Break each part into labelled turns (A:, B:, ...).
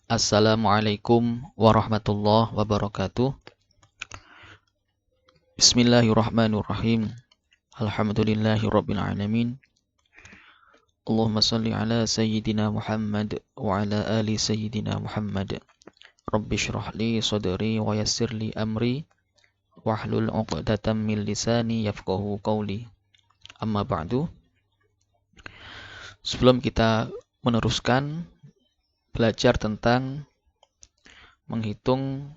A: Assalamualaikum warahmatullahi wabarakatuh. Bismillahirrahmanirrahim. Alhamdulillahirabbil alamin. Allahumma shalli ala sayyidina Muhammad wa ala ali sayyidina Muhammad. Rabbi shrah li sadri wa yassir li amri wahlul 'uqdatam min lisani yafqahu qawli. Amma ba'du. Sebelum kita meneruskan belajar tentang menghitung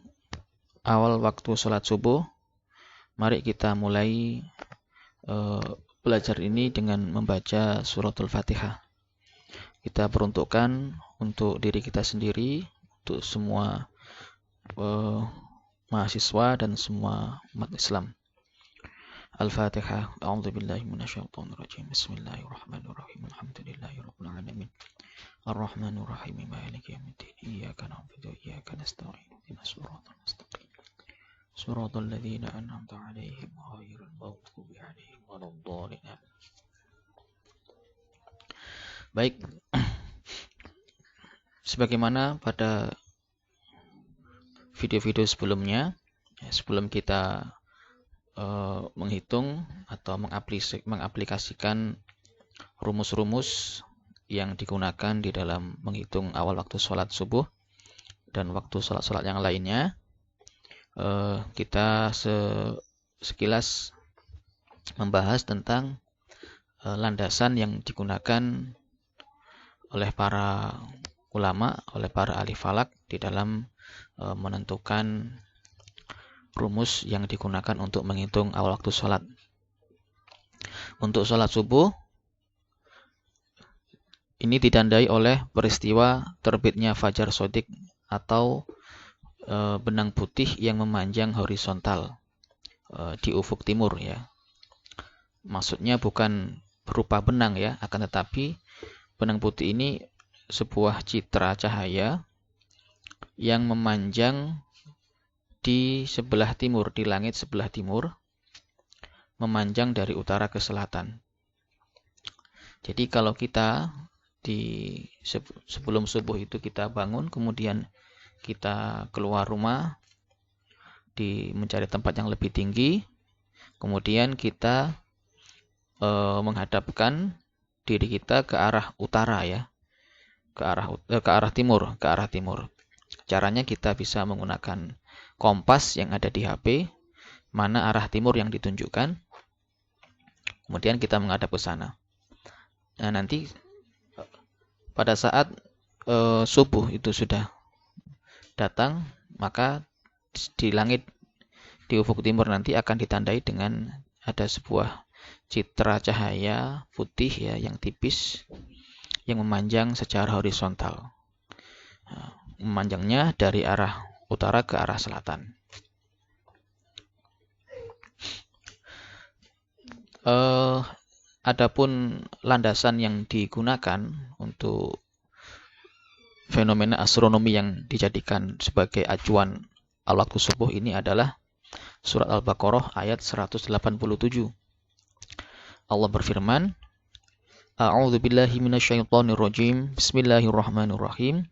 A: awal waktu sholat subuh, mari kita mulai belajar ini dengan membaca suratul Fatihah. Kita peruntukkan untuk diri kita sendiri, untuk semua mahasiswa dan semua umat Islam. Al-Fatihah. A'udzubillahi minasyaitonirrajim. Bismillahirrahmanirrahim. Alhamdulillahirabbil alamin. Ar-Rahmanir Rahim. Maliki yaumiddin. Iyyaka na'budu wa iyyaka nasta'in. Ihdinas siratal mustaqim. Siratal ladzina an'amta 'alaihim ghairil maghdubi 'alaihim waladdallin. Baik. Sebagaimana pada video-video sebelumnya, sebelum kita menghitung atau mengaplikasikan rumus-rumus yang digunakan di dalam menghitung awal waktu sholat subuh dan waktu sholat-sholat yang lainnya, kita sekilas membahas tentang landasan yang digunakan oleh para ulama, oleh para ahli falak di dalam menentukan rumus yang digunakan untuk menghitung awal waktu sholat. Untuk sholat subuh, ini ditandai oleh peristiwa terbitnya fajar shodiq atau benang putih yang memanjang horizontal di ufuk timur, ya. Maksudnya bukan berupa benang, ya, akan tetapi benang putih ini sebuah citra cahaya yang memanjang di sebelah timur, di langit sebelah timur, memanjang dari utara ke selatan. Jadi kalau kita sebelum subuh itu kita bangun, kemudian kita keluar rumah mencari tempat yang lebih tinggi, kemudian kita menghadapkan diri kita ke arah utara, ya, ke arah timur. Caranya kita bisa menggunakan kompas yang ada di HP, mana arah timur yang ditunjukkan, kemudian kita menghadap ke sana. Nah, nanti pada saat subuh itu sudah datang, maka di langit di ufuk timur nanti akan ditandai dengan ada sebuah citra cahaya putih, ya, yang tipis yang memanjang secara horizontal. Memanjangnya dari arah utara ke arah selatan. Adapun landasan yang digunakan untuk fenomena astronomi yang dijadikan sebagai acuan awal waktu subuh ini adalah surat Al-Baqarah ayat 187. Allah berfirman, A'udzu billahi minasyaitonir rajim. Bismillahirrahmanirrahim.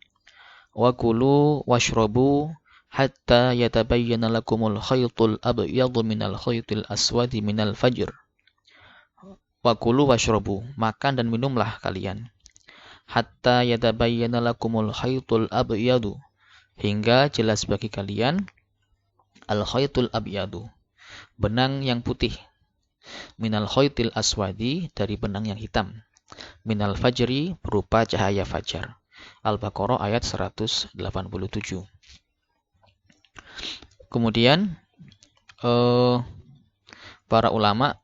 A: Wa kulu washrabu hatta yatabayyana lakumul khaytul abyadhu minal khaytil aswadi minal fajr. Wa kulu washrabu, makan dan minumlah kalian. Hatta yatabayyana lakumul khaytul abyadhu, hingga jelas bagi kalian al khaytul abyadhu, benang yang putih, minal khaytil aswadi, dari benang yang hitam, minal fajri, berupa cahaya fajar. Al-Baqarah ayat 187. Kemudian para ulama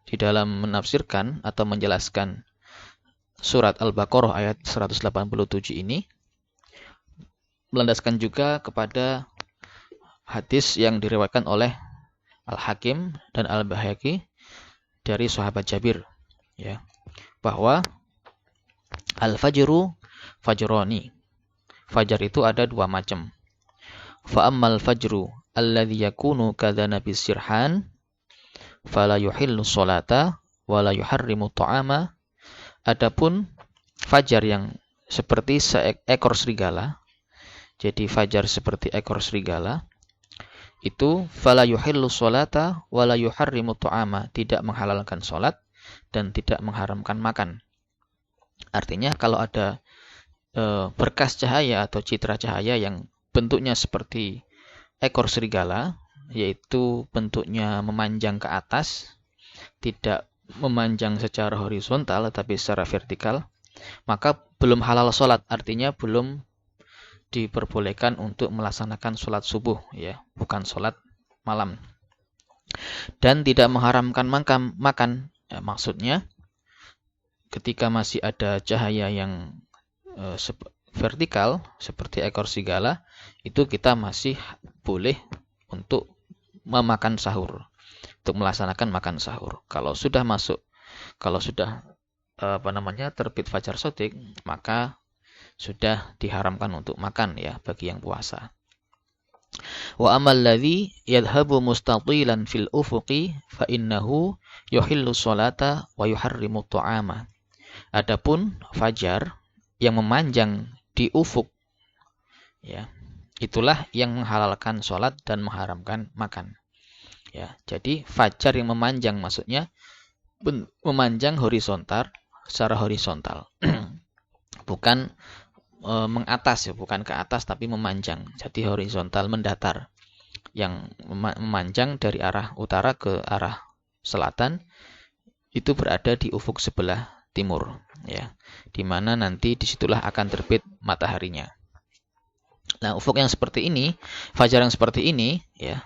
A: di dalam menafsirkan atau menjelaskan surat Al-Baqarah ayat 187 ini melandaskan juga kepada hadis yang diriwayatkan oleh Al-Hakim dan Al-Baihaqi dari sahabat Jabir, ya, bahwa al-fajru fajroni, fajar itu ada dua macam. Fa ammal fajru alladhi yakunu kadhana bisirhan fala yuhillu sholata wala yuharrimu ta'ama. Adapun fajar yang seperti seekor serigala. Jadi fajar seperti ekor serigala. Itu fala yuhillu sholata wala yuharrimu tu'ama, tidak menghalalkan sholat dan tidak mengharamkan makan. Artinya kalau ada berkas cahaya atau citra cahaya yang bentuknya seperti ekor serigala, yaitu bentuknya memanjang ke atas, tidak memanjang secara horizontal tapi secara vertikal, maka belum halal sholat, artinya belum diperbolehkan untuk melaksanakan sholat subuh, ya, bukan sholat malam. Dan tidak mengharamkan makan, ya, maksudnya ketika masih ada cahaya yang vertikal seperti ekor serigala, itu kita masih boleh untuk memakan sahur, untuk melaksanakan makan sahur. Kalau sudah terbit fajar shodiq, maka sudah diharamkan untuk makan, ya, bagi yang puasa. Wa amal ladzi yadhhabu mustatilan fil ufuqi fa innahu yuhillu sholata wa yuharrimu tu'ama. Adapun fajar yang memanjang di ufuk, ya, itulah yang menghalalkan sholat dan mengharamkan makan. Ya, jadi fajar yang memanjang maksudnya memanjang horizontal, secara horizontal. Bukan mengatas, ya, bukan ke atas tapi memanjang. Jadi horizontal, mendatar. Yang memanjang dari arah utara ke arah selatan itu berada di ufuk sebelah timur, ya. Di mana nanti disitulah akan terbit mataharinya. Nah, ufuk yang seperti ini, fajar yang seperti ini, ya,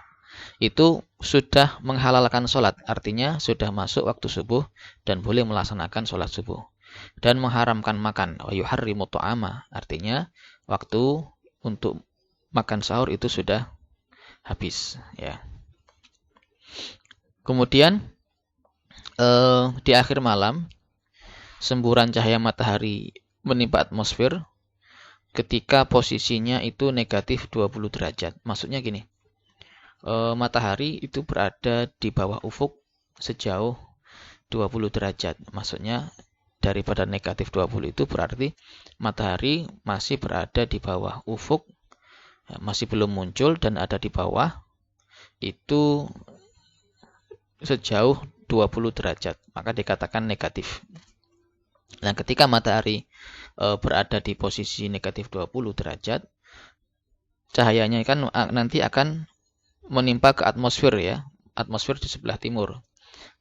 A: itu sudah menghalalkan sholat, artinya sudah masuk waktu subuh dan boleh melaksanakan sholat subuh. Dan mengharamkan makan, wa yuharrimu tu'ama, artinya waktu untuk makan sahur itu sudah habis, ya. Kemudian di akhir malam semburan cahaya matahari menimpa atmosfer ketika posisinya itu negatif 20 derajat. Maksudnya gini, matahari itu berada di bawah ufuk sejauh 20 derajat. Maksudnya daripada negatif 20 itu berarti matahari masih berada di bawah ufuk, masih belum muncul dan ada di bawah itu sejauh 20 derajat, maka dikatakan negatif. Nah, ketika matahari berada di posisi negatif 20 derajat, cahayanya kan nanti akan menimpa ke atmosfer, ya, atmosfer di sebelah timur.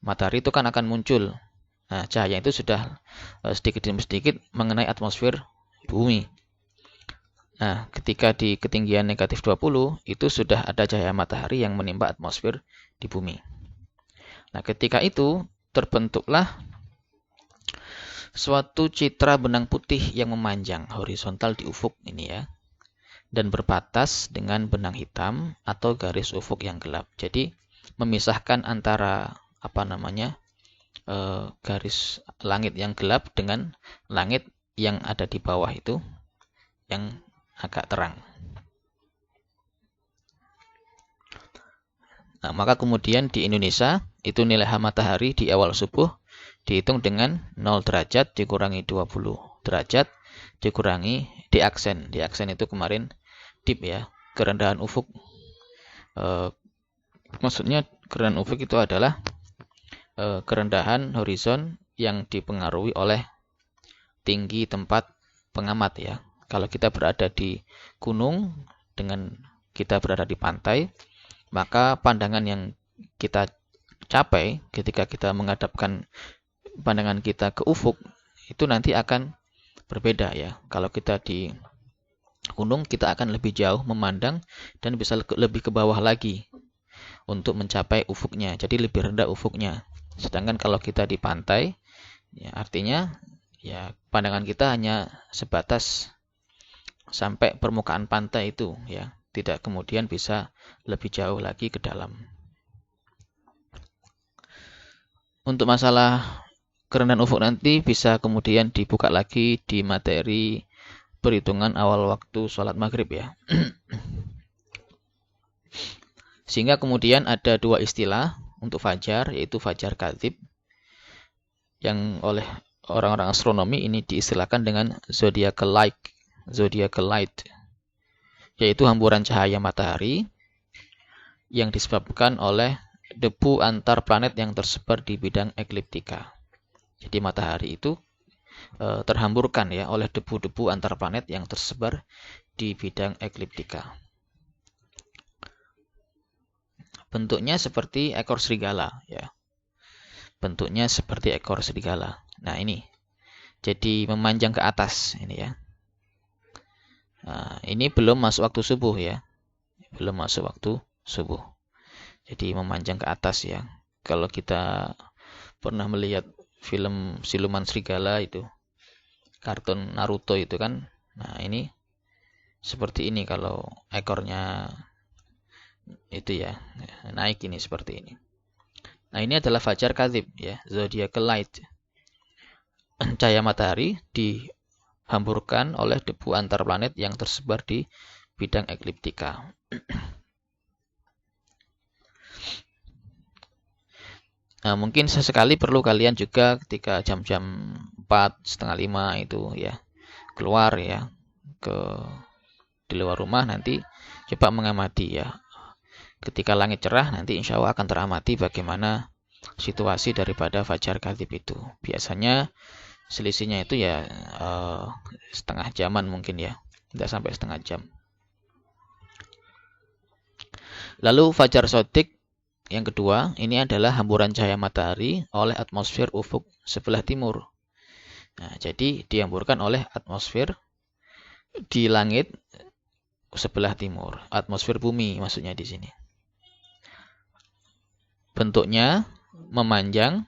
A: Matahari itu kan akan muncul. Nah, cahaya itu sudah sedikit demi sedikit mengenai atmosfer bumi. Nah, ketika di ketinggian negatif 20, itu sudah ada cahaya matahari yang menimpa atmosfer di bumi. Nah, ketika itu terbentuklah suatu citra benang putih yang memanjang horizontal di ufuk ini, ya, dan berbatas dengan benang hitam atau garis ufuk yang gelap. Jadi memisahkan antara garis langit yang gelap dengan langit yang ada di bawah itu yang agak terang. Nah, maka kemudian di Indonesia itu nilai H matahari di awal subuh dihitung dengan 0 derajat dikurangi 20 derajat dikurangi diaksen. Diaksen itu kemarin dip, ya, kerendahan ufuk. Maksudnya kerendahan ufuk itu adalah kerendahan horizon yang dipengaruhi oleh tinggi tempat pengamat, ya. Kalau kita berada di gunung dengan kita berada di pantai, maka pandangan yang kita capai ketika kita menghadapkan pandangan kita ke ufuk itu nanti akan berbeda, ya. Kalau kita di gunung, kita akan lebih jauh memandang dan bisa lebih ke bawah lagi untuk mencapai ufuknya. Jadi lebih rendah ufuknya. Sedangkan kalau kita di pantai, ya, artinya, ya, pandangan kita hanya sebatas sampai permukaan pantai itu, ya, tidak kemudian bisa lebih jauh lagi ke dalam. Untuk masalah kerendahan ufuk nanti bisa kemudian dibuka lagi di materi perhitungan awal waktu sholat maghrib, ya. Sehingga kemudian ada dua istilah untuk fajar, yaitu fajar kadzib yang oleh orang-orang astronomi ini diistilahkan dengan zodiacal light, yaitu hamburan cahaya matahari yang disebabkan oleh debu antar planet yang tersebar di bidang ekliptika. Jadi matahari itu terhamburkan ya oleh debu-debu antar planet yang tersebar di bidang ekliptika. Bentuknya seperti ekor serigala ya. Bentuknya seperti ekor serigala. Nah, ini. Jadi memanjang ke atas ini ya. Nah, ini belum masuk waktu subuh ya. Belum masuk waktu subuh. Jadi memanjang ke atas ya. Kalau kita pernah melihat film siluman serigala itu, kartun Naruto itu kan. Nah, ini seperti ini kalau ekornya itu ya, naik ini seperti ini. Nah, ini adalah fajar kadzib ya, zodiacal light. Cahaya matahari dihamburkan oleh debu antar planet yang tersebar di bidang ekliptika. Nah, mungkin sesekali perlu kalian juga ketika jam-jam 4, setengah 5 itu ya, keluar ya di luar rumah, nanti coba mengamati ya. Ketika langit cerah nanti insya Allah akan teramati bagaimana situasi daripada fajar kadzib itu. Biasanya selisihnya itu ya setengah jaman mungkin ya, tidak sampai setengah jam. Lalu fajar sodik yang kedua, ini adalah hamburan cahaya matahari oleh atmosfer ufuk sebelah timur. Nah, jadi dihamburkan oleh atmosfer di langit sebelah timur, atmosfer bumi maksudnya di sini. Bentuknya memanjang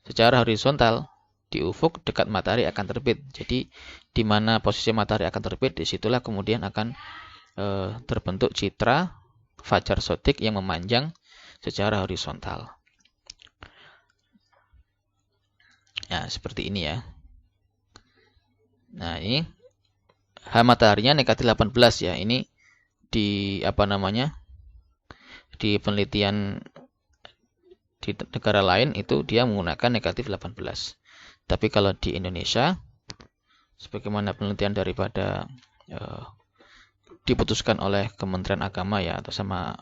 A: secara horizontal di ufuk dekat matahari akan terbit. Jadi di mana posisi matahari akan terbit, disitulah kemudian akan terbentuk citra fajar sodik yang memanjang secara horizontal. Nah, seperti ini ya. Nah, ini H mataharinya negatif 18 ya. Ini di di penelitian di negara lain itu dia menggunakan negatif 18. Tapi kalau di Indonesia, sebagaimana penelitian daripada diputuskan oleh Kementerian Agama ya, atau sama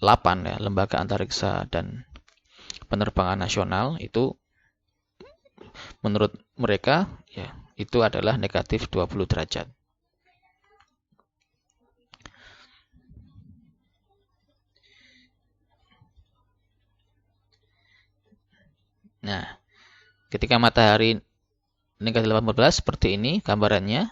A: LAPAN ya, Lembaga Antariksa dan Penerbangan Nasional, itu menurut mereka ya itu adalah negatif 20 derajat. Nah, ketika matahari negatif 18 seperti ini gambarannya.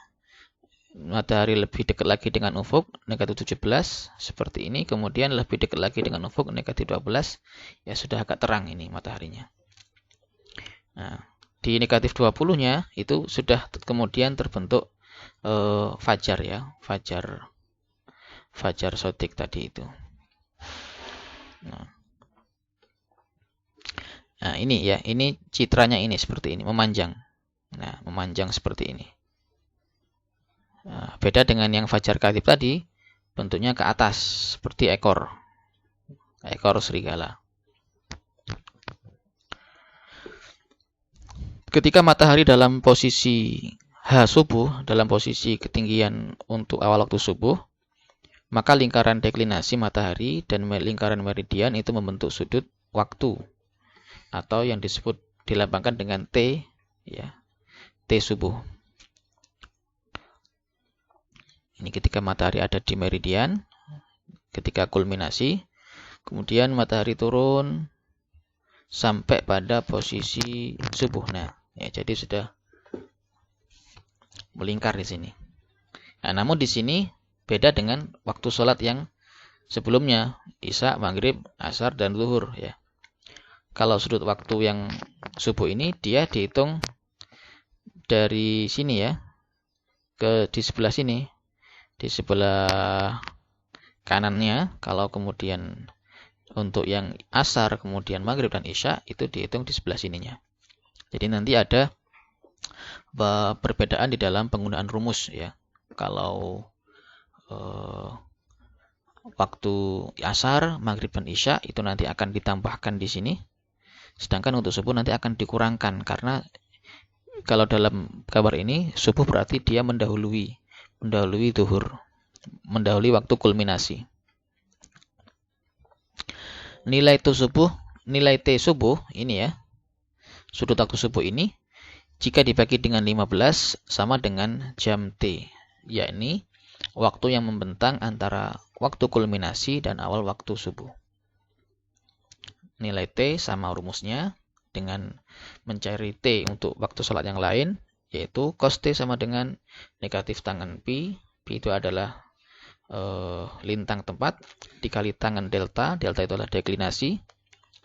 A: Matahari lebih dekat lagi dengan ufuk negatif 17 seperti ini, kemudian lebih dekat lagi dengan ufuk negatif 12, ya sudah agak terang ini mataharinya. Nah, di negatif 20-nya itu sudah kemudian terbentuk fajar ya, fajar sodik tadi itu. Nah, ini ya, ini citranya ini seperti ini, memanjang. Nah, memanjang seperti ini. Nah, beda dengan yang fajar kadzib tadi, bentuknya ke atas seperti ekor serigala. Ketika matahari dalam posisi H subuh, dalam posisi ketinggian untuk awal waktu subuh, maka lingkaran deklinasi matahari dan lingkaran meridian itu membentuk sudut waktu atau yang disebut dilambangkan dengan T ya, T subuh. Ini ketika matahari ada di meridian, ketika kulminasi, kemudian matahari turun sampai pada posisi subuh. Nah, ya jadi sudah melingkar di sini. Nah, namun di sini beda dengan waktu sholat yang sebelumnya, Isya, Maghrib, Ashar, dan Zuhur ya. Kalau sudut waktu yang subuh ini dia dihitung dari sini ya, di sebelah sini. Di sebelah kanannya, kalau kemudian untuk yang Ashar, kemudian Maghrib dan Isya itu dihitung di sebelah sininya. Jadi nanti ada perbedaan di dalam penggunaan rumus ya. Kalau waktu Ashar, Maghrib dan Isya itu nanti akan ditambahkan di sini Sedangkan untuk subuh nanti akan dikurangkan, karena kalau dalam gambar ini subuh berarti dia mendahului zuhur, mendahului waktu kulminasi. Nilai T subuh ini ya, sudut waktu subuh ini jika dibagi dengan 15 sama dengan jam T, yakni waktu yang membentang antara waktu kulminasi dan awal waktu subuh. Nilai T sama rumusnya dengan mencari T untuk waktu sholat yang lain, yaitu cos T sama dengan negatif tangan Pi. Pi itu adalah lintang tempat, dikali tangan delta. Delta itu adalah deklinasi,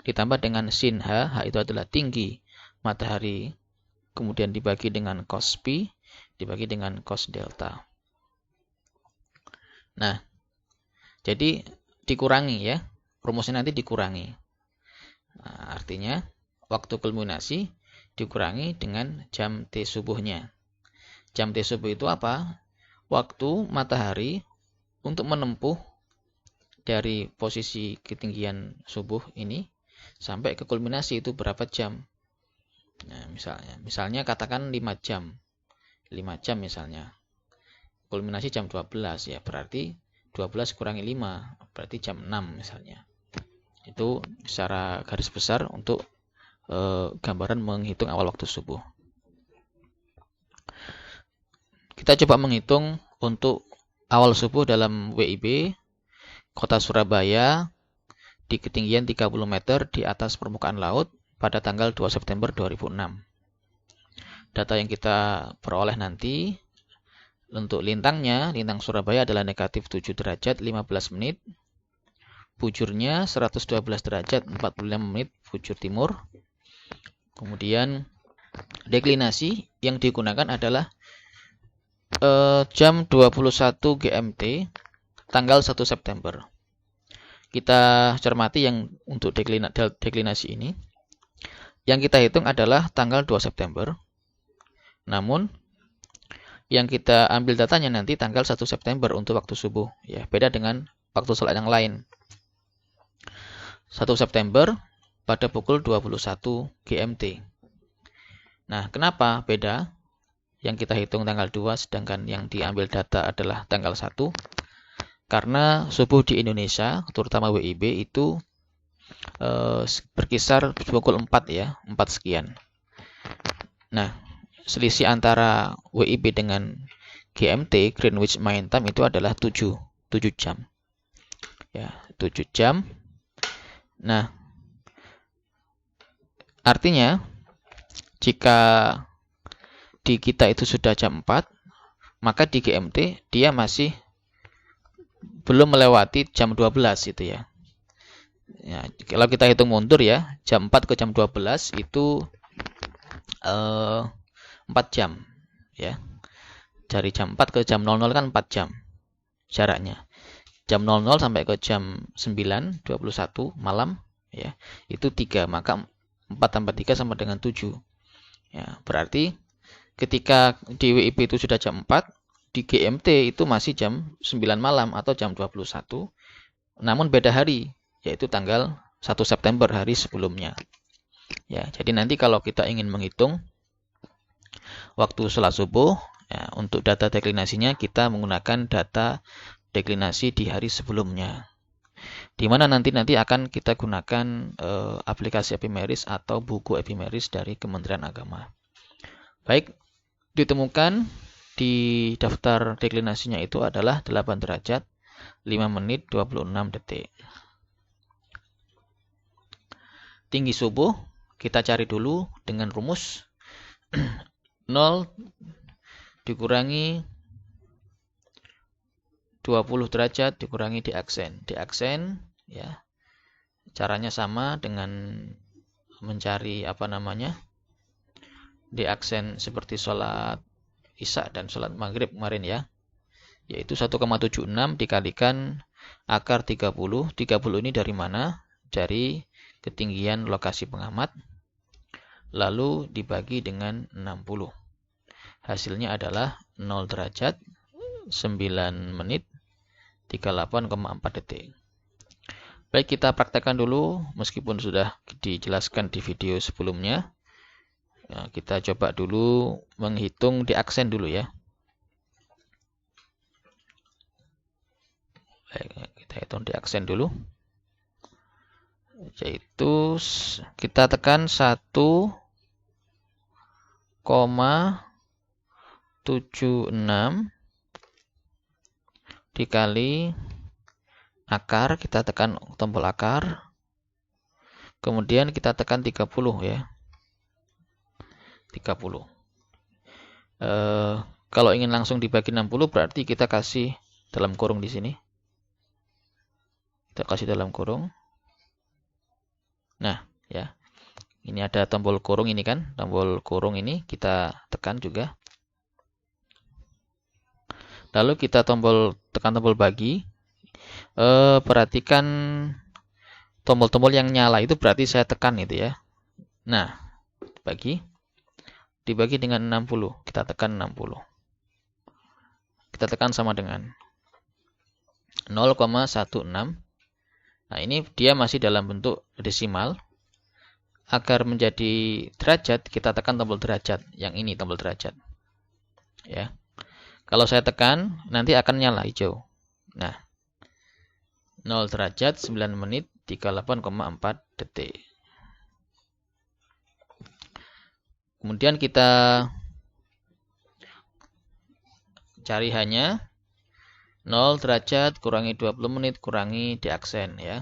A: ditambah dengan sin H. H itu adalah tinggi matahari, kemudian dibagi dengan cos Pi, dibagi dengan cos delta. Nah, jadi dikurangi ya, rumusnya nanti dikurangi. Nah, artinya waktu kulminasi dikurangi dengan jam T subuhnya. Jam T subuh itu apa? Waktu matahari untuk menempuh dari posisi ketinggian subuh ini sampai ke kulminasi itu berapa jam? Nah, misalnya katakan 5 jam. 5 jam misalnya. Kulminasi jam 12 ya, berarti 12 kurangi 5, berarti jam 6 misalnya. Itu secara garis besar untuk gambaran menghitung awal waktu subuh. Kita coba menghitung untuk awal subuh dalam WIB Kota Surabaya di ketinggian 30 meter di atas permukaan laut pada tanggal 2 September 2006. Data yang kita peroleh nanti untuk lintang Surabaya adalah negatif 7 derajat 15 menit. Bujurnya 112 derajat 45 menit bujur timur. Kemudian deklinasi yang digunakan adalah jam 21 GMT tanggal 1 September. Kita cermati yang untuk deklinasi ini. Yang kita hitung adalah tanggal 2 September. Namun yang kita ambil datanya nanti tanggal 1 September untuk waktu subuh. Ya, beda dengan waktu sholat yang lain. 1 September pada pukul 21 GMT. Nah, kenapa beda? Yang kita hitung tanggal 2 sedangkan yang diambil data adalah tanggal 1. Karena subuh di Indonesia, terutama WIB itu berkisar pukul 4 ya, 4 sekian. Nah, selisih antara WIB dengan GMT, Greenwich Mean Time, itu adalah 7 jam. Ya, 7 jam. Nah, artinya jika di kita itu sudah jam 4, maka di GMT dia masih belum melewati jam 12 itu ya. Ya, kalau kita hitung mundur ya, jam 4 ke jam 12 itu 4 jam ya. Dari jam 4 ke jam 00 kan 4 jam jaraknya. Jam 00 sampai ke jam 9, 21 malam ya, itu 3, maka 4 tambah 3 sama dengan 7. Ya, berarti ketika di WIB itu sudah jam 4, di GMT itu masih jam 9 malam atau jam 21. Namun beda hari, yaitu tanggal 1 September, hari sebelumnya. Ya, jadi nanti kalau kita ingin menghitung waktu sholat subuh, ya, untuk data deklinasinya kita menggunakan data deklinasi di hari sebelumnya. Di mana nanti akan kita gunakan aplikasi Epimeris atau buku Epimeris dari Kementerian Agama. Baik, ditemukan di daftar deklinasinya itu adalah 8 derajat 5 menit 26 detik. Tinggi subuh kita cari dulu dengan rumus 0 dikurangi 20 derajat dikurangi diaksen. Diaksen ya. Caranya sama dengan mencari diaksen seperti sholat Isya dan sholat Maghrib kemarin ya. Yaitu 1,76 dikalikan akar 30. 30 ini dari mana? Dari ketinggian lokasi pengamat. Lalu dibagi dengan 60. Hasilnya adalah 0 derajat 9 menit 38,4 detik. Baik, kita praktekkan dulu meskipun sudah dijelaskan di video sebelumnya. Ya, kita coba dulu menghitung di aksen dulu ya. Baik, kita hitung di aksen dulu. Yaitu kita tekan 1,76 dikali akar, kita tekan tombol akar, kemudian kita tekan 30 ya. 30. Kalau ingin langsung dibagi 60 berarti kita kasih dalam kurung di sini. Kita kasih dalam kurung. Nah, ya. Ini ada tombol kurung ini kan, tombol kurung ini kita tekan juga. Lalu kita tekan tombol bagi. Perhatikan tombol-tombol yang nyala itu berarti saya tekan itu ya. Nah, dibagi dengan 60, kita tekan 60. Kita tekan sama dengan 0,16. Nah, ini dia masih dalam bentuk desimal. Agar menjadi derajat, kita tekan tombol derajat. Yang ini tombol derajat. Ya. Kalau saya tekan, nanti akan nyala hijau. Nah, 0 derajat 9 menit 38,4 detik. Kemudian kita cari hanya 0 derajat kurangi 20 menit kurangi di aksen ya.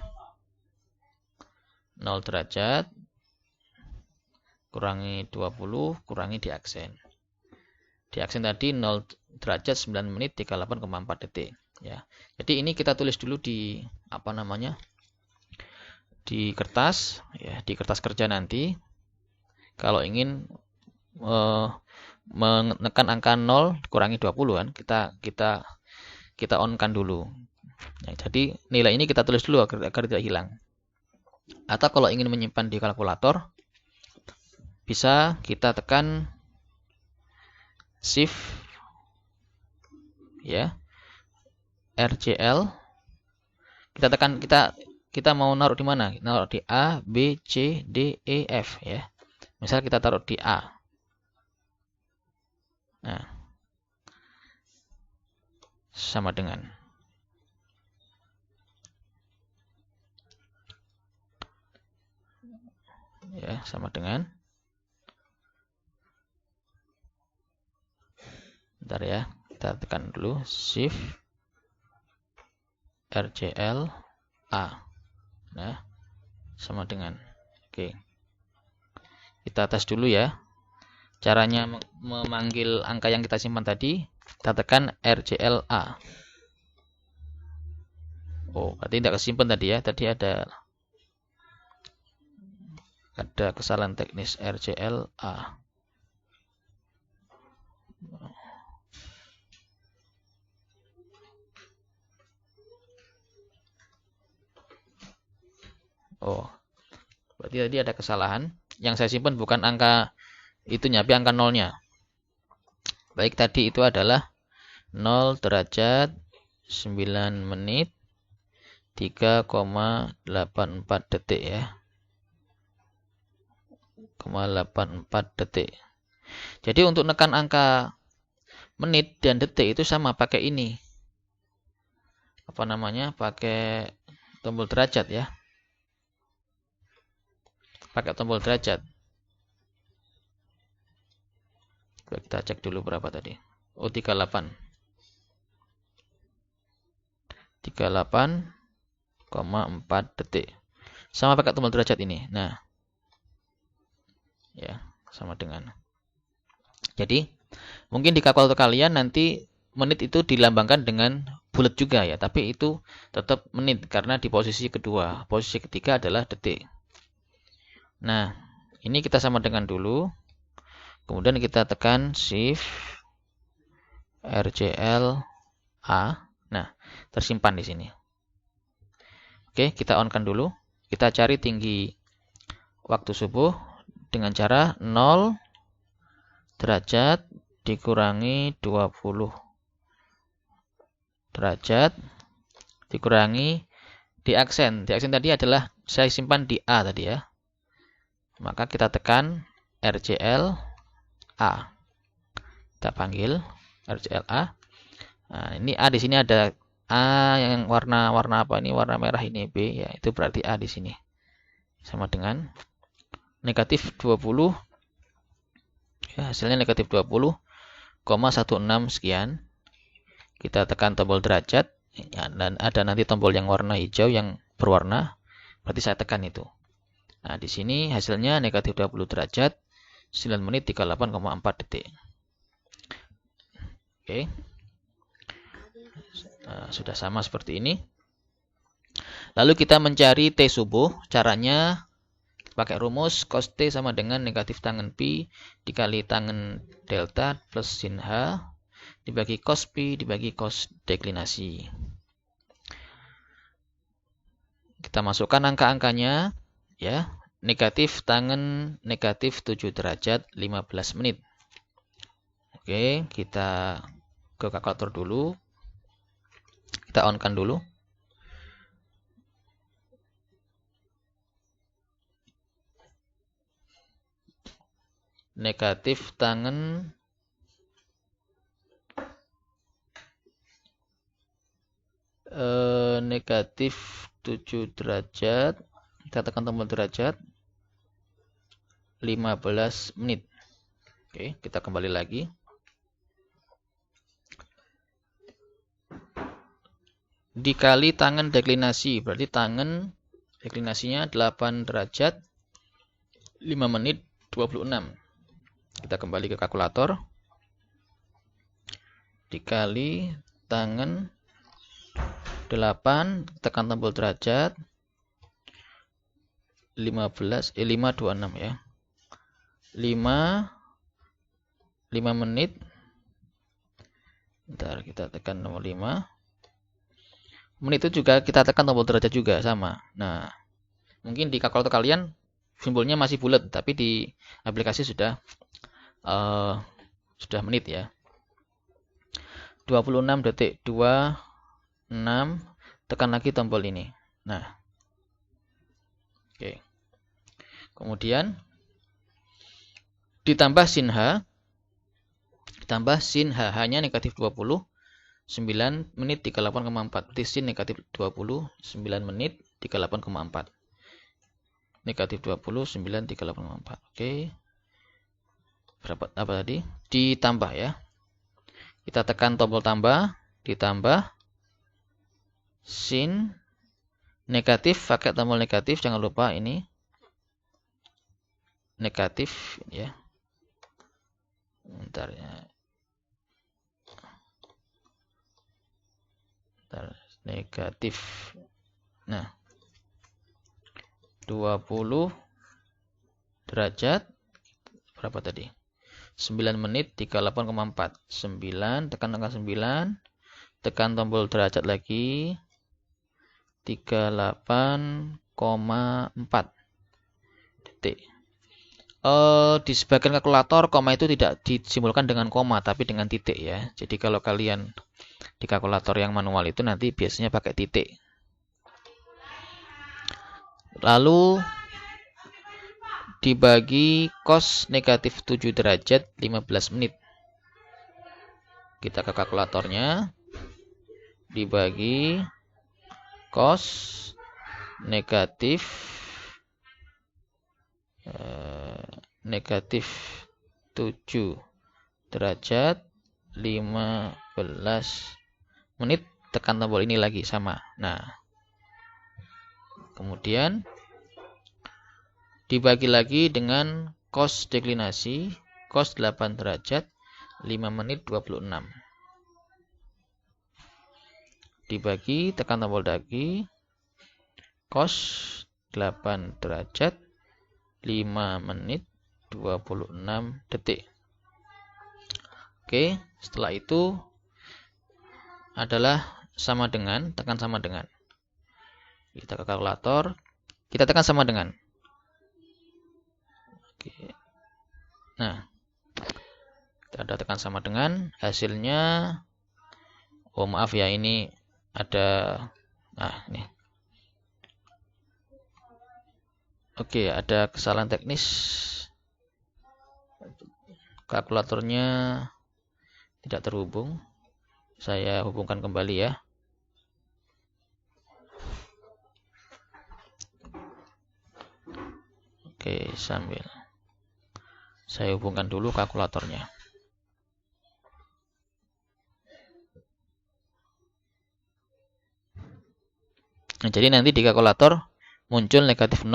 A: 0 derajat kurangi 20 kurangi di aksen. Di aksen tadi 0 derajat 9 menit 38,4 detik. Ya, jadi ini kita tulis dulu di di kertas, ya, di kertas kerja nanti. Kalau ingin menekan angka 0 kurangi 20 kan, kita on-kan dulu. Ya, jadi nilai ini kita tulis dulu agar tidak hilang. Atau kalau ingin menyimpan di kalkulator, bisa kita tekan Shift, ya. RCL, kita tekan, kita mau naruh di mana? Naruh di A, B, C, D, E, F ya. Misal kita taruh di A. Nah, sama dengan ya, sama dengan. Bentar ya, kita tekan dulu Shift RCL A. Nah, sama dengan. Oke. Kita tes dulu ya. Caranya memanggil angka yang kita simpan tadi, kita tekan RCL A. Oh, berarti tidak kesimpan tadi ya. Tadi ada kesalahan teknis RCL A. Oh, berarti tadi ada kesalahan. Yang saya simpan bukan angka itunya, tapi angka nolnya. Baik, tadi itu adalah 0 derajat 9 menit 3,84 detik ya. 0,84 detik. Jadi untuk menekan angka menit dan detik itu sama, pakai ini. Pakai tombol derajat ya. Pakai tombol derajat. Kita cek dulu berapa tadi. Oh, 38. 38,4 detik. Sama pakai tombol derajat ini. Nah. Ya, sama dengan. Jadi, mungkin di kalkulator kalian nanti menit itu dilambangkan dengan bulat juga ya, tapi itu tetap menit karena di posisi kedua. Posisi ketiga adalah detik. Nah, ini kita sama dengan dulu. Kemudian kita tekan Shift RCL A. Nah, tersimpan di sini. Oke, kita on-kan dulu. Kita cari tinggi waktu subuh dengan cara 0 derajat dikurangi 20 derajat dikurangi Di aksen tadi adalah saya simpan di A tadi ya. Maka kita tekan RCL A. Kita panggil RCL A. Nah, ini A di sini ada A yang warna apa ini? Warna merah ini B ya. Itu berarti A di sini. Sama dengan negatif 20. Ya, hasilnya negatif 20,16 sekian. Kita tekan tombol derajat. Ya, dan ada nanti tombol yang warna hijau yang berwarna, berarti saya tekan itu. Nah, di sini hasilnya negatif 20 derajat, 9 menit 38,4 detik. Oke. Nah, sudah sama seperti ini. Lalu kita mencari T subuh. Caranya pakai rumus cos T sama dengan negatif tangen Pi dikali tangen delta plus sin H dibagi cos Pi dibagi cos deklinasi. Kita masukkan angka-angkanya ya. Negatif tangen negatif 7 derajat 15 menit. Oke, kita ke kalkulator dulu. Kita on-kan dulu. Negatif tangen negatif 7 derajat. Kita tekan tombol derajat 15 menit. Oke, kita kembali lagi. Dikali tangen deklinasi, berarti tangen deklinasinya 8 derajat 5 menit 26. Kita kembali ke kalkulator. Dikali tangen 8, tekan tombol derajat 526 ya. 5 menit. Bentar, kita tekan nomor 5. Menit itu juga kita tekan tombol derajat juga sama. Nah, mungkin di kalkulator kalian simbolnya masih bulat, tapi di aplikasi sudah menit ya. 26 detik 26, tekan lagi tombol ini. Nah. Oke. Kemudian ditambah sin H. Ditambah sin H, hanya negatif 20. 9 menit 38,4. Berarti sin negatif 20, 9 menit 38,4. Negatif 20, 9, 38,4. Oke. Berapa apa tadi? Ditambah ya. Kita tekan tombol tambah, ditambah sin negatif, pakai tombol negatif, jangan lupa ini negatif ya. Bentar ya. Negatif. Nah, 20 derajat berapa tadi? 9 menit 38,4. 9, tekan angka 9, tekan tombol derajat lagi 38,4 detik. Di sebagian kalkulator koma itu tidak disimbolkan dengan koma tapi dengan titik ya. Jadi kalau kalian di kalkulator yang manual itu nanti biasanya pakai titik. Lalu dibagi cos negatif 7 derajat 15 menit. Kita ke kalkulatornya. Dibagi cos negatif 7 derajat 15 menit, tekan tombol ini lagi sama. Nah, kemudian dibagi lagi dengan cos deklinasi, cos 8 derajat 5 menit 26. Dibagi, tekan tombol lagi, cos 8 derajat 5 menit 26 detik. Oke, setelah itu adalah sama dengan, tekan sama dengan. Kita ke kalkulator, kita tekan sama dengan. Oke. Nah, kita ada tekan sama dengan, hasilnya, oh maaf ya, ini ada, nah ini Oke, ada kesalahan teknis. Kalkulatornya tidak terhubung. Saya hubungkan kembali ya. Oke, sambil saya hubungkan dulu kalkulatornya. Nah, jadi nanti di kalkulator muncul negatif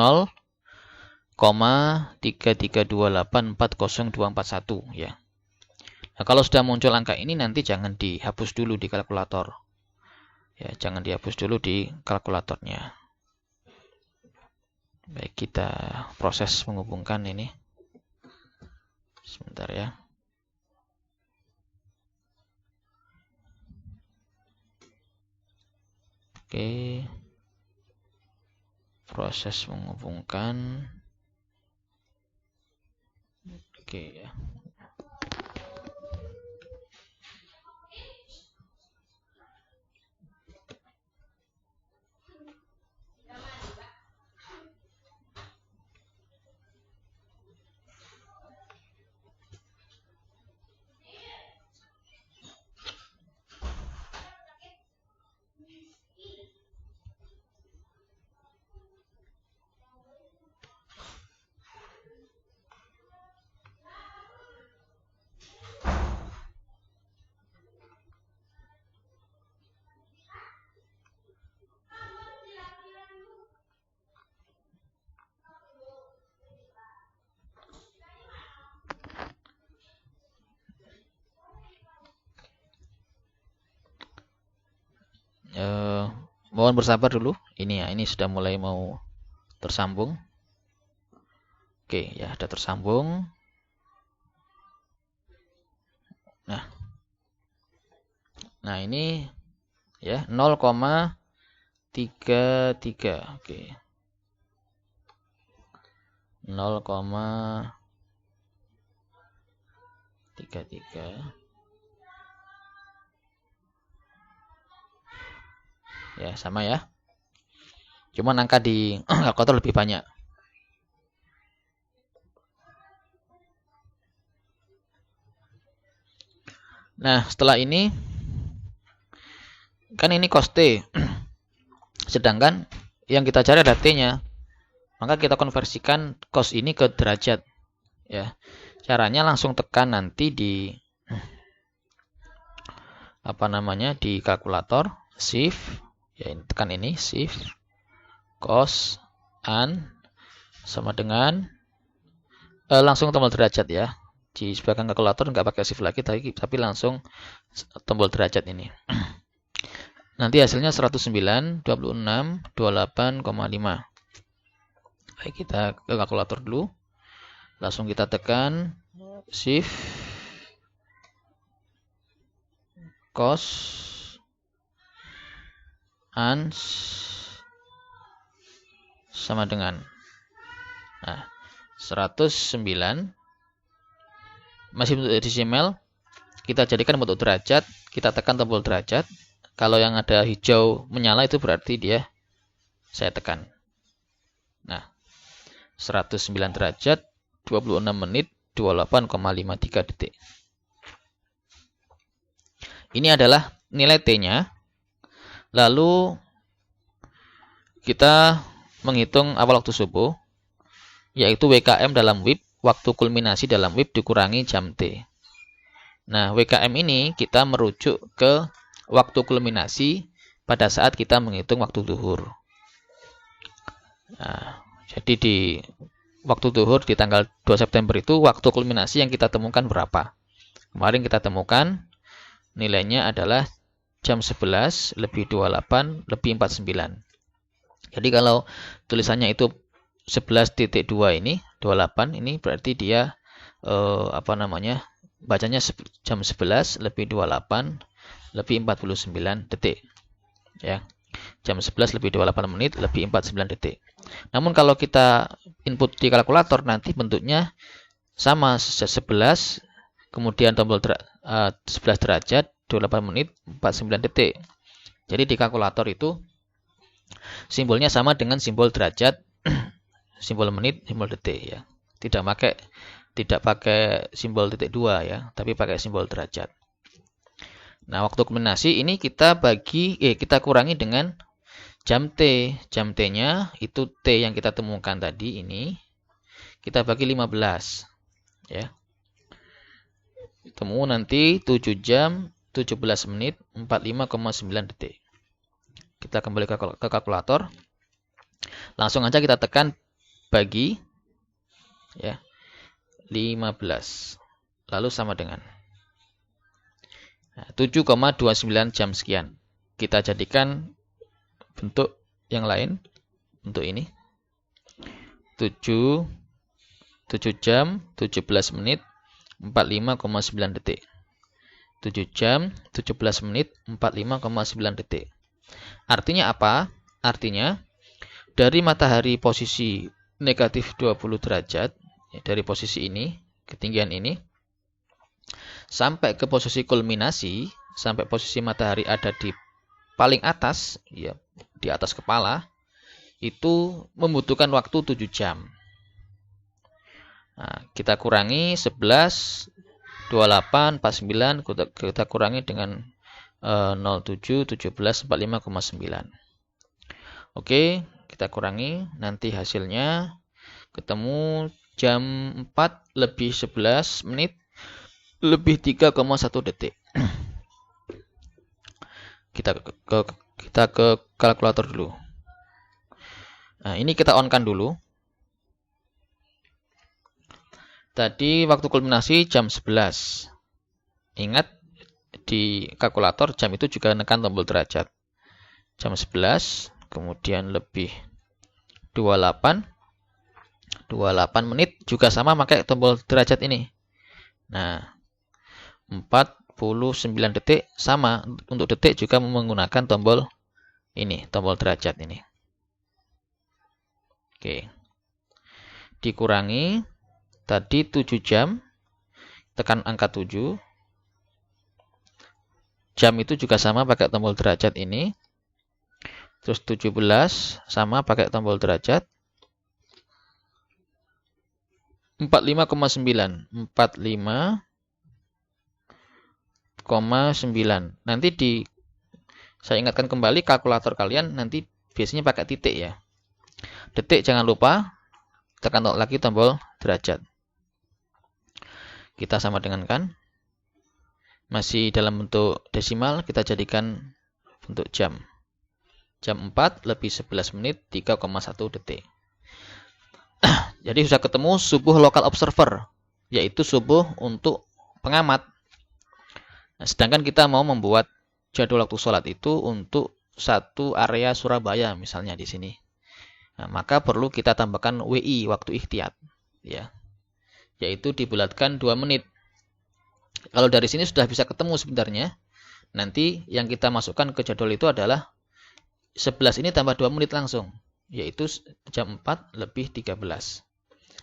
A: 0,332840241 ya. Nah, kalau sudah muncul angka ini nanti jangan dihapus dulu di kalkulator. Ya, jangan dihapus dulu di kalkulatornya. Baik, kita proses menghubungkan ini. Sebentar ya. Oke. Proses menghubungkan. Oke ya. Mohon bersabar dulu. Ini ya, ini sudah mulai mau tersambung. Oke, ya sudah tersambung. Nah ini ya 0,33. Oke. 0,33. Ya, sama ya. Cuman angka di kalkulator lebih banyak. Nah, setelah ini kan ini cos T. Sedangkan yang kita cari adalah T-nya. Maka kita konversikan cos ini ke derajat. Ya. Caranya langsung tekan nanti di di kalkulator, shift, ya tekan ini shift cos an sama dengan langsung tombol derajat ya. Di sebelah kalkulator nggak pakai shift lagi, tapi langsung tombol derajat ini. Nanti hasilnya 109, 26, 28,5. Baik, kita ke kalkulator dulu. Langsung kita tekan shift cos ans sama dengan 109 masih bentuk desimal, kita jadikan bentuk derajat, kita tekan tombol derajat. Kalau yang ada hijau menyala itu berarti saya tekan. Nah, 109 derajat 26 menit 28,53 detik. Ini adalah nilai T-nya. Lalu kita menghitung awal waktu subuh, yaitu WKM dalam WIB, waktu kulminasi dalam WIB dikurangi jam T. Nah, WKM ini kita merujuk ke waktu kulminasi pada saat kita menghitung waktu zuhur. Nah, jadi di waktu zuhur di tanggal 2 September itu waktu kulminasi yang kita temukan berapa? Kemarin kita temukan nilainya adalah jam 11 lebih 28 lebih 49. Jadi kalau tulisannya itu 11.2 ini 28 ini berarti dia bacanya jam 11 lebih 28 lebih 49 detik. Ya. Jam 11 lebih 28 menit lebih 49 detik. Namun kalau kita input di kalkulator nanti bentuknya sama 11 kemudian tombol 11 derajat 28 menit 49 detik. Jadi di kalkulator itu simbolnya sama dengan simbol derajat simbol menit, simbol detik ya. Tidak pakai simbol titik 2 ya, tapi pakai simbol derajat. Nah, waktu kulminasi ini kita kurangi dengan jam T. Jam T-nya itu T yang kita temukan tadi ini kita bagi 15 ya. Temu nanti 7 jam 17 menit 45,9 detik. Kita kembali ke kalkulator. Langsung aja kita tekan bagi ya 15. Lalu sama dengan 7,29 jam sekian. Kita jadikan bentuk yang lain untuk ini. 7 jam 17 menit 45,9 detik. 7 jam 17 menit 45,9 detik. Artinya apa? Artinya dari matahari posisi negatif 20 derajat, ya, dari posisi ini, ketinggian ini, sampai ke posisi kulminasi, sampai posisi matahari ada di paling atas, ya, di atas kepala, itu membutuhkan waktu 7 jam. Nah, kita kurangi 11, 28, 49, kita kurangi dengan 07, 17, 45,9. Oke, kita kurangi, nanti hasilnya ketemu jam 4 lebih 11 menit lebih 3,1 detik. Kita ke kalkulator dulu. Nah, ini kita on-kan dulu. Tadi waktu kulminasi jam 11. Ingat di kalkulator jam itu juga menekan tombol derajat. Jam 11, kemudian lebih 28 menit juga sama pakai tombol derajat ini. Nah, 49 detik sama, untuk detik juga menggunakan tombol ini, tombol derajat ini. Oke. Dikurangi tadi 7 jam, tekan angka 7. Jam itu juga sama pakai tombol derajat ini. Terus 17 sama pakai tombol derajat. 45,9. 45,9. Nanti saya ingatkan kembali kalkulator kalian nanti biasanya pakai titik ya. Detik jangan lupa, tekan lagi tombol derajat. Kita sama dengan kan. Masih dalam bentuk desimal, kita jadikan bentuk jam. Jam 4 lebih 11 menit 3,1 detik. Jadi sudah ketemu subuh local observer, yaitu subuh untuk pengamat. Nah, sedangkan kita mau membuat jadwal waktu sholat itu untuk satu area Surabaya misalnya di sini. Nah, maka perlu kita tambahkan WI, waktu ikhtiyat, ya, yaitu dibulatkan 2 menit. Kalau dari sini sudah bisa ketemu sebenarnya. Nanti yang kita masukkan ke jadwal itu adalah 11 ini tambah 2 menit langsung, yaitu jam 4 lebih 13.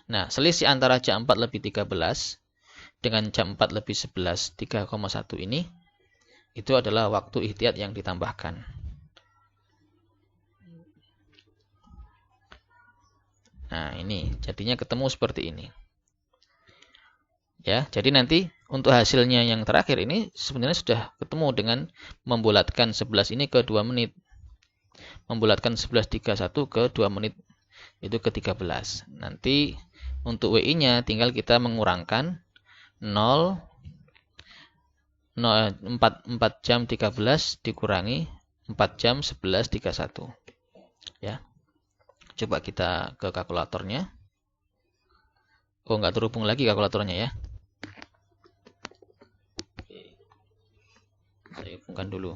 A: Nah, selisih antara jam 4 lebih 13 dengan jam 4 lebih 11, 3,1 ini, itu adalah waktu ikhtiyat yang ditambahkan. Nah, ini jadinya ketemu seperti ini. Ya, jadi nanti untuk hasilnya yang terakhir ini sebenarnya sudah ketemu dengan membulatkan 11 ini ke 2 menit. Membulatkan 11.31 ke 2 menit, itu ke 13. Nanti untuk WI-nya tinggal kita mengurangkan 4 jam 13 dikurangi 4 jam 11.31. Ya. Coba kita ke kalkulatornya. Oh, nggak terhubung lagi kalkulatornya ya. Saya hubungkan dulu.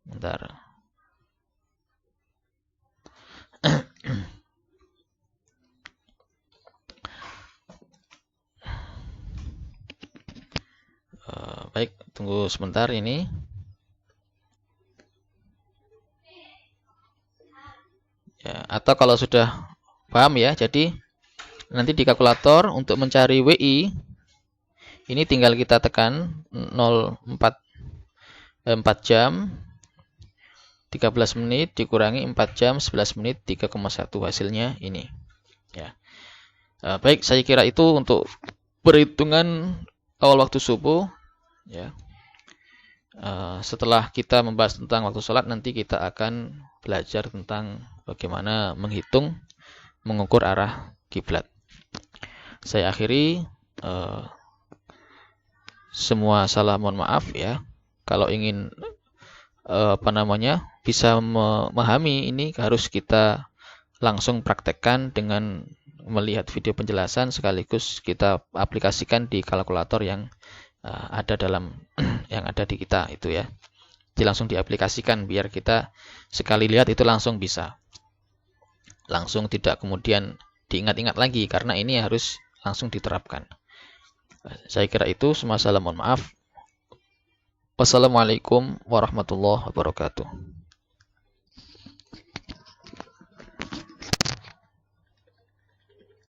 A: Bentar. Baik, tunggu sebentar ini. Ya, atau kalau sudah paham ya, jadi nanti di kalkulator untuk mencari WI ini tinggal kita tekan 4 jam 13 menit dikurangi 4 jam 11 menit 3,1 hasilnya ini. Ya. Baik, saya kira itu untuk perhitungan awal waktu subuh. Ya. Setelah kita membahas tentang waktu sholat, nanti kita akan belajar tentang bagaimana menghitung, mengukur arah kiblat. Saya akhiri, semua salah mohon maaf ya. Kalau ingin bisa memahami ini, harus kita langsung praktekkan dengan melihat video penjelasan sekaligus kita aplikasikan di kalkulator yang ada yang ada di kita itu ya. Jadi langsung diaplikasikan biar kita sekali lihat itu langsung bisa. Langsung tidak kemudian diingat-ingat lagi karena ini harus langsung diterapkan. Saya kira itu, semua salah mohon maaf. Wassalamualaikum warahmatullahi wabarakatuh.